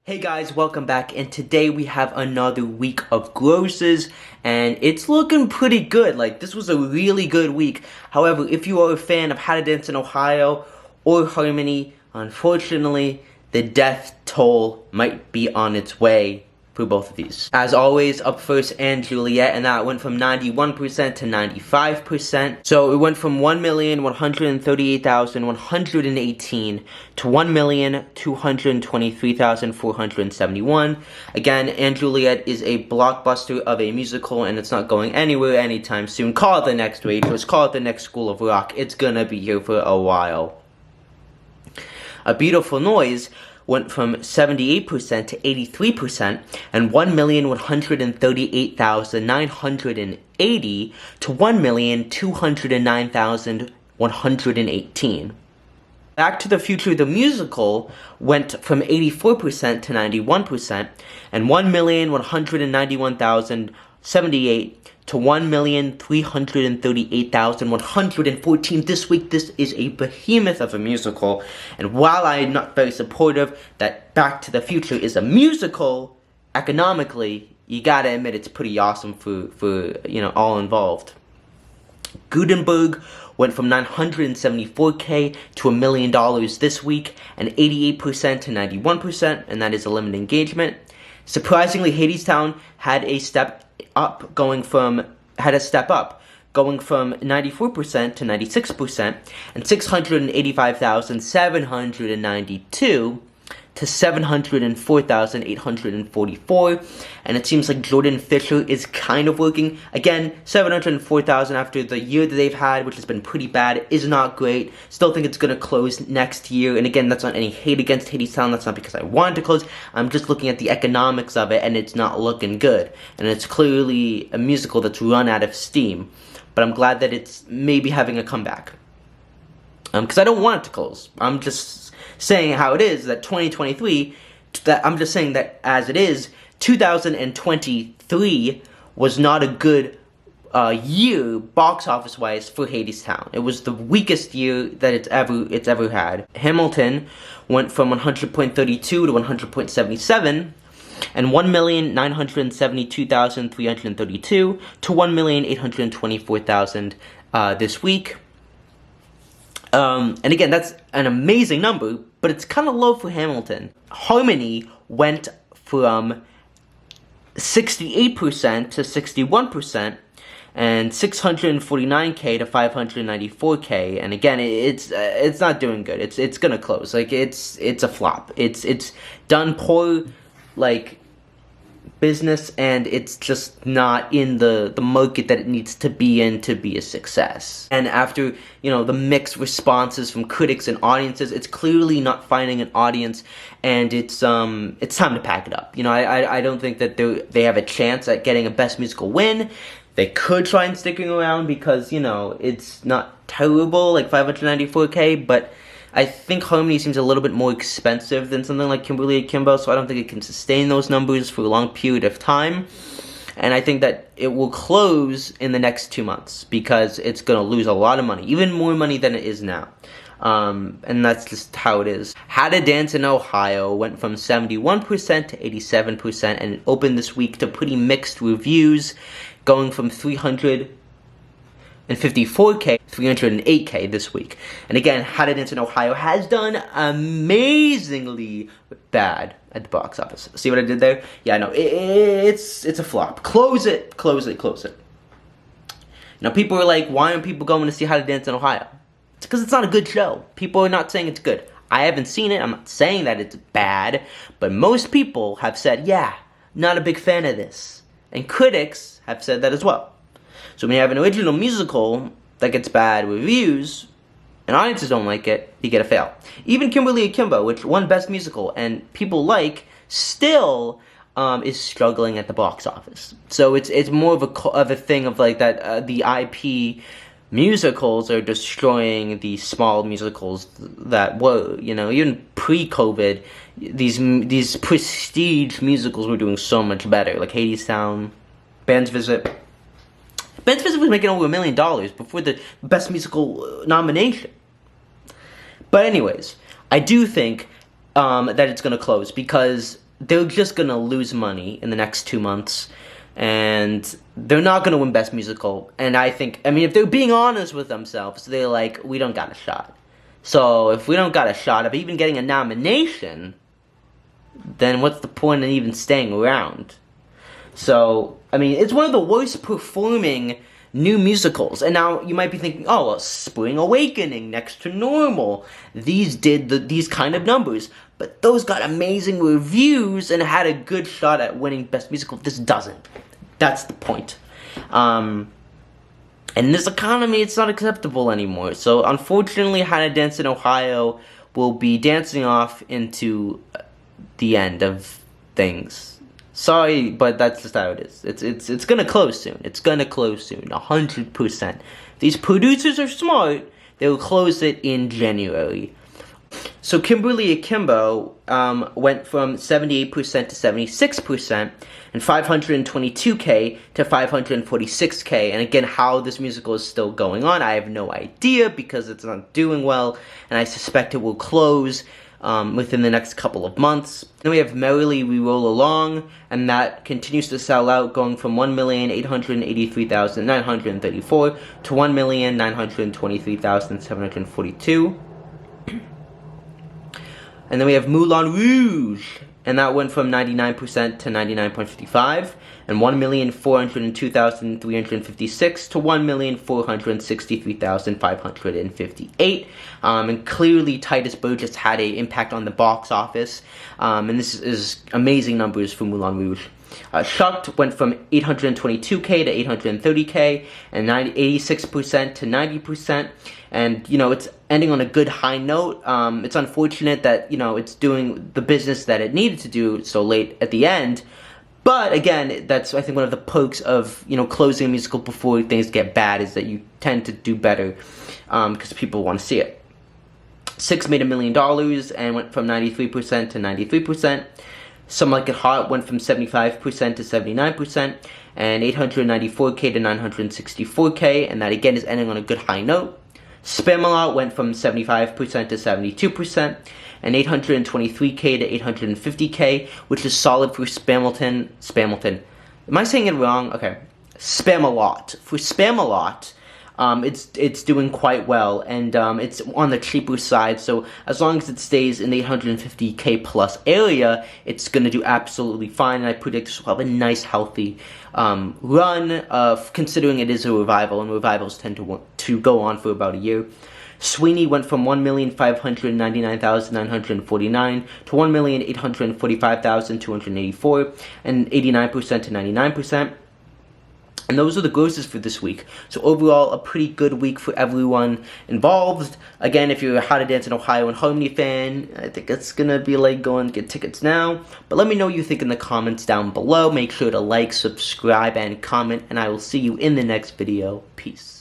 Hey guys, welcome back, and today we have another week of grosses, and it's looking pretty good. Like, this was a really good week. However, if you are a fan of How to Dance in Ohio or Harmony, unfortunately, the death toll might be on its way for both of these. As always, up first, and Juliet, and that went from 91% to 95%. So it went from 1,138,118 to 1,223,471. Again, And Juliet is a blockbuster of a musical, and it's not going anywhere anytime soon. Call it the next Waitress, call it the next School of Rock. It's gonna be here for a while. A Beautiful Noise went from 78% to 83%, and 1,138,980 to 1,209,118. Back to the Future the Musical went from 84% to 91%, and 1,191,078 to 1,338,114. This week, this is a behemoth of a musical, and while I'm not very supportive that Back to the Future is a musical, economically, you gotta admit it's pretty awesome for all involved. Gutenberg went from $974K to $1 million this week, and 88% to 91%, and that is a limited engagement. Surprisingly, Hadestown had a step up, going from 94% to 96%, and 685,792 to 704,844, and it seems like Jordan Fisher is kind of working. Again, 704,000 after the year that they've had, which has been pretty bad, is not great. Still think it's gonna close next year, and again, that's not any hate against Hadestown, that's not because I wanted to close, I'm just looking at the economics of it, and it's not looking good, and it's clearly a musical that's run out of steam, but I'm glad that it's maybe having a comeback. Because I don't want it to close. I'm just saying how it is, that 2023, I'm just saying that as it is, 2023 was not a good year box office wise for Hadestown. It was the weakest year that it's ever had. Hamilton went from 100.32 to 100.77, and 1,972,332 to 1,824,000 this week. And again, that's an amazing number, but it's kind of low for Hamilton. Harmony went from 68% to 61%, and 649K to 594K. And again, it's not doing good. It's gonna close. Like, it's a flop. It's done poor, like, business, and it's just not in the market that it needs to be in to be a success. And after, the mixed responses from critics and audiences, it's clearly not finding an audience, and it's time to pack it up. I don't think that they have a chance at getting a Best Musical win. They could try and sticking around because, it's not terrible, like 594K, but I think Harmony seems a little bit more expensive than something like Kimberly Akimbo, so I don't think it can sustain those numbers for a long period of time. And I think that it will close in the next 2 months because it's going to lose a lot of money, even more money than it is now. And that's just how it is. How to Dance in Ohio went from 71% to 87%, and it opened this week to pretty mixed reviews, going from 354K, 308K this week. And again, How to Dance in Ohio has done amazingly bad at the box office. See what I did there? Yeah, no, it's a flop. Close it, close it, close it. People are like, why aren't people going to see How to Dance in Ohio? It's because it's not a good show. People are not saying it's good. I haven't seen it. I'm not saying that it's bad, but most people have said, yeah, not a big fan of this. And critics have said that as well. So when you have an original musical that gets bad reviews, and audiences don't like it, you get a fail. Even Kimberly Akimbo, which won Best Musical, and people still is struggling at the box office. So it's more of a thing of like that the IP musicals are destroying the small musicals that were, even pre-COVID, these prestige musicals were doing so much better, like Hadestown, Band's Visit. Band's Visit was making over $1 million before the Best Musical nomination. But anyways, I do think that it's going to close because they're just gonna lose money in the next 2 months, and they're not gonna win Best Musical. And I mean, if they're being honest with themselves, they're like, we don't got a shot. So if we don't got a shot of even getting a nomination, then what's the point in even staying around? So, I mean, it's one of the worst performing new musicals. And now you might be thinking, oh, well, Spring Awakening, Next to Normal, these did these kind of numbers. But those got amazing reviews and had a good shot at winning Best Musical. This doesn't. That's the point. In this economy, it's not acceptable anymore. So, unfortunately, How to Dance in Ohio will be dancing off into the end of things. Sorry, but that's just how it is. It's gonna close soon. It's gonna close soon, 100%. These producers are smart. They'll close it in January. So Kimberly Akimbo went from 78% to 76%, and 522K to 546K. And again, how this musical is still going on, I have no idea because it's not doing well, and I suspect it will close within the next couple of months. Then we have Merrily We Roll Along, and that continues to sell out, going from 1,883,934 to 1,923,742. And then we have Moulin Rouge, and that went from 99% to 99.55, and 1,402,356 to 1,463,558. And clearly Tituss Burgess had an impact on the box office, and this is amazing numbers for Moulin Rouge. Shucked went from 822K to 830K, and 86% to 90%, and, you know, it's ending on a good high note. It's unfortunate that, you know, it's doing the business that it needed to do so late at the end, but again, that's, I think, one of the perks of, you know, closing a musical before things get bad, is that you tend to do better, because people want to see it. Six made $1 million and went from 93% to 93%. Some Like It Hot went from 75% to 79%, and 894K to 964K, and that again is ending on a good high note. Spamalot went from 75% to 72%, and 823K to 850K, which is solid for Spamalot. Am I saying it wrong? Okay. Spamalot. For Spamalot, it's doing quite well, and it's on the cheaper side, so as long as it stays in the 850K plus area, it's going to do absolutely fine, and I predict this will have a nice, healthy run, considering it is a revival, and revivals tend to go on for about a year. Sweeney went from 1,599,949 to 1,845,284, and 89% to 99%. And those are the grosses for this week. So overall, a pretty good week for everyone involved. Again, if you're a How to Dance in Ohio and Harmony fan, I think it's gonna be like go and get tickets now. But let me know what you think in the comments down below. Make sure to like, subscribe, and comment, and I will see you in the next video. Peace.